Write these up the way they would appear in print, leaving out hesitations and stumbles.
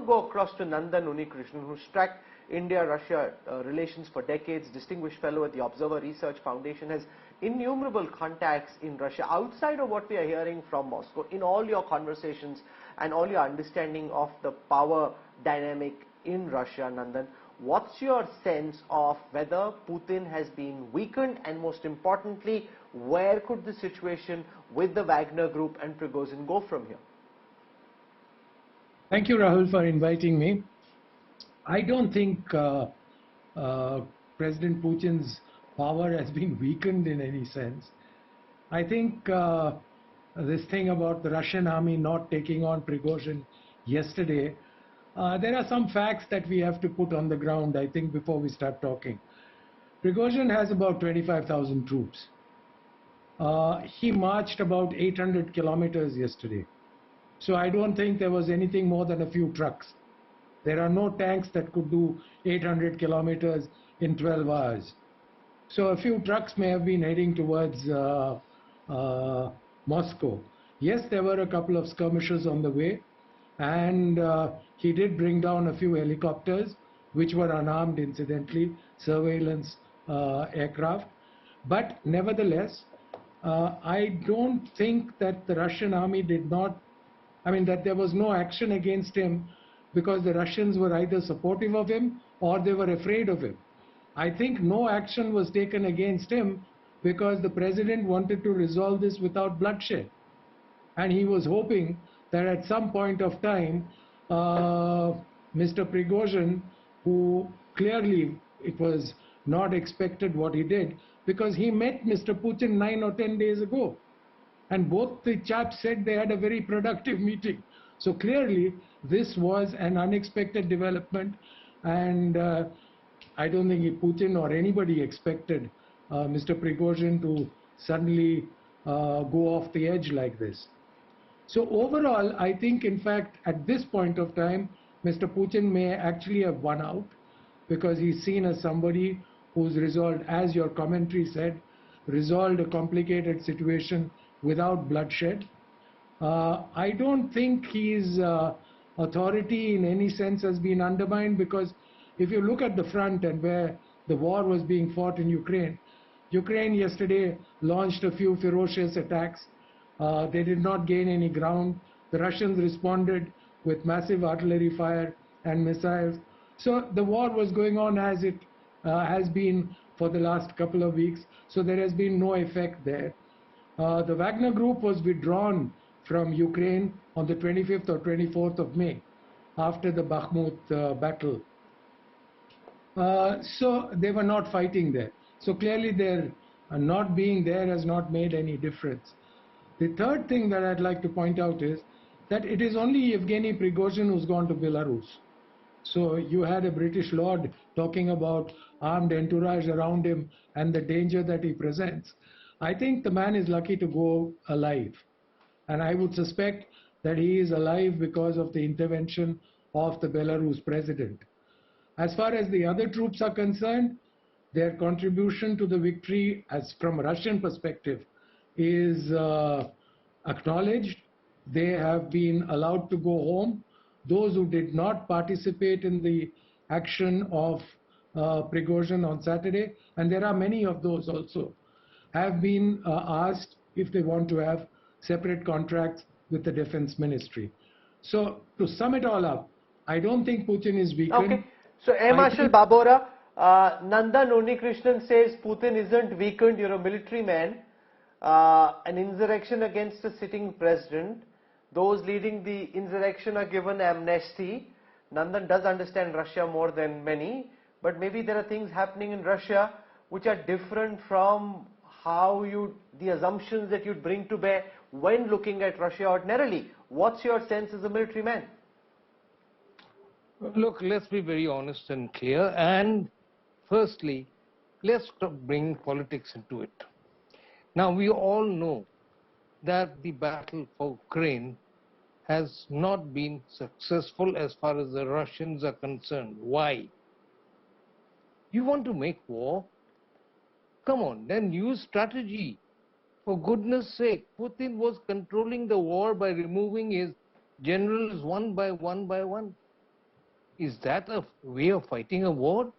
go across to Nandan Unnikrishnan, who's tracked India-Russia relations for decades, distinguished fellow at the Observer Research Foundation, has innumerable contacts in Russia. Outside of what we are hearing from Moscow, in all your conversations and all your understanding of the power dynamic in Russia, Nandan, what's your sense of whether Putin has been weakened, and most importantly, where could the situation with the Wagner Group and Prigozhin go from here? Thank you, Rahul, for inviting me. I don't think President Putin's power has been weakened in any sense. I think this thing about the Russian army not taking on Prigozhin yesterday, there are some facts that we have to put on the ground, I think, before we start talking. Prigozhin has about 25,000 troops. He marched about 800 kilometers yesterday. So I don't think there was anything more than a few trucks. There are no tanks that could do 800 kilometers in 12 hours. So a few trucks may have been heading towards Moscow. Yes, there were a couple of skirmishes on the way, and he did bring down a few helicopters, which were unarmed, incidentally, surveillance aircraft. But nevertheless, I don't think that the Russian army did not, that there was no action against him because the Russians were either supportive of him or they were afraid of him. I think no action was taken against him because the president wanted to resolve this without bloodshed. And he was hoping that at some point of time, Mr. Prigozhin, who clearly it was not expected what he did, because he met Mr. Putin 9 or 10 days ago. And both the chaps said they had a very productive meeting. So clearly, this was an unexpected development, and I don't think Putin or anybody expected Mr. Prigozhin to suddenly go off the edge like this. So overall, I think, in fact, at this point of time, Mr. Putin may actually have won out, because he's seen as somebody who's resolved, as your commentary said, resolved a complicated situation without bloodshed. I don't think his authority in any sense has been undermined, because if you look at the front and where the war was being fought in Ukraine, Ukraine yesterday launched a few ferocious attacks. They did not gain any ground. The Russians responded with massive artillery fire and missiles. So the war was going on as it has been for the last couple of weeks. So there has been no effect there. The Wagner Group was withdrawn from Ukraine on the 25th or 24th of May after the Bakhmut battle. So they were not fighting there. So clearly their not being there has not made any difference. The third thing that I'd like to point out is that it is only Yevgeny Prigozhin who's gone to Belarus. So you had a British lord talking about armed entourage around him and the danger that he presents. I think the man is lucky to go alive. And I would suspect that he is alive because of the intervention of the Belarus president. As far as the other troops are concerned, their contribution to the victory, as from a Russian perspective, is acknowledged. They have been allowed to go home. Those who did not participate in the action of Prigozhin on Saturday, and there are many of those also, have been asked if they want to have separate contracts with the defense ministry. So to sum it all up, I don't think Putin is weakened. Okay. So Air Marshal Babora, Nandan Unnikrishnan says Putin isn't weakened, you're a military man. An insurrection against a sitting president. Those leading the insurrection are given amnesty. Nandan does understand Russia more than many, but maybe there are things happening in Russia which are different from how the assumptions that you'd bring to bear when looking at Russia ordinarily. What's your sense as a military man? Look, let's be very honest and clear. And firstly, let's bring politics into it. Now, we all know that the battle for Ukraine has not been successful as far as the Russians are concerned. Why? You want to make war? Come on, then use strategy. For goodness sake, Putin was controlling the war by removing his generals one by one by one. Is that a way of fighting a war?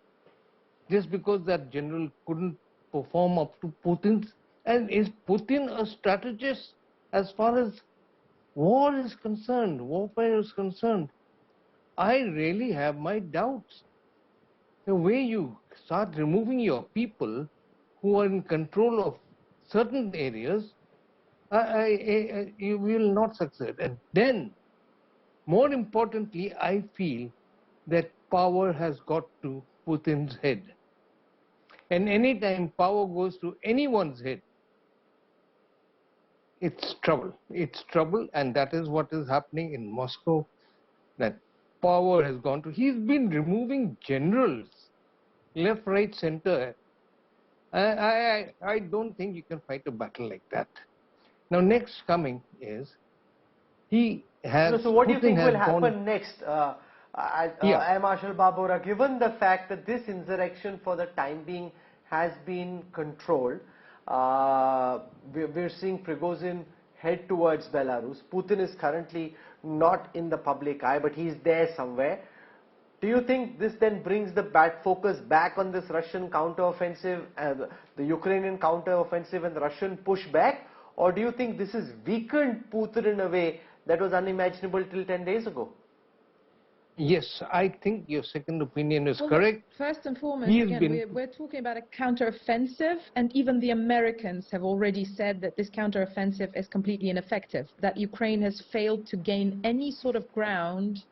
Just because that general couldn't perform up to Putin's? And is Putin a strategist as far as war is concerned, warfare is concerned? I really have my doubts. The way you start removing your people who are in control of certain areas, you will not succeed. And then, more importantly, I feel that power has got to Putin's head. And anytime power goes to anyone's head, it's trouble. It's trouble, and that is what is happening in Moscow. That power has gone to. He's been removing generals, left, right, center. I don't think you can fight a battle like that. Now, next coming is he has. So what do you Putin think will has gone- happen next, Air Marshal Babura, given the fact that this insurrection for the time being has been controlled? We're seeing Prigozhin head towards Belarus. Putin is currently not in the public eye, but he's there somewhere. Do you think this then brings the focus back on this Russian counteroffensive, the Ukrainian counteroffensive and the Russian pushback? Or do you think this has weakened Putin in a way that was unimaginable till 10 days ago? Yes, I think your second opinion is Well, correct. First and foremost, He's again, been- we're talking about a counteroffensive, and even the Americans have already said that this counteroffensive is completely ineffective, that Ukraine has failed to gain any sort of ground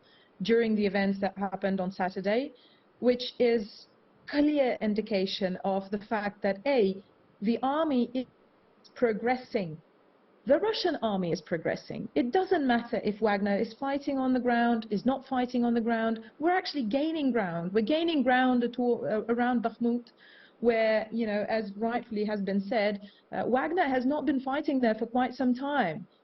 during the events that happened on Saturday, which is clear indication of the fact that, A, the army is progressing. The Russian army is progressing. It doesn't matter if Wagner is fighting on the ground, is not fighting on the ground. We're actually gaining ground. We're gaining ground around Bakhmut, where, you know, as rightfully has been said, Wagner has not been fighting there for quite some time.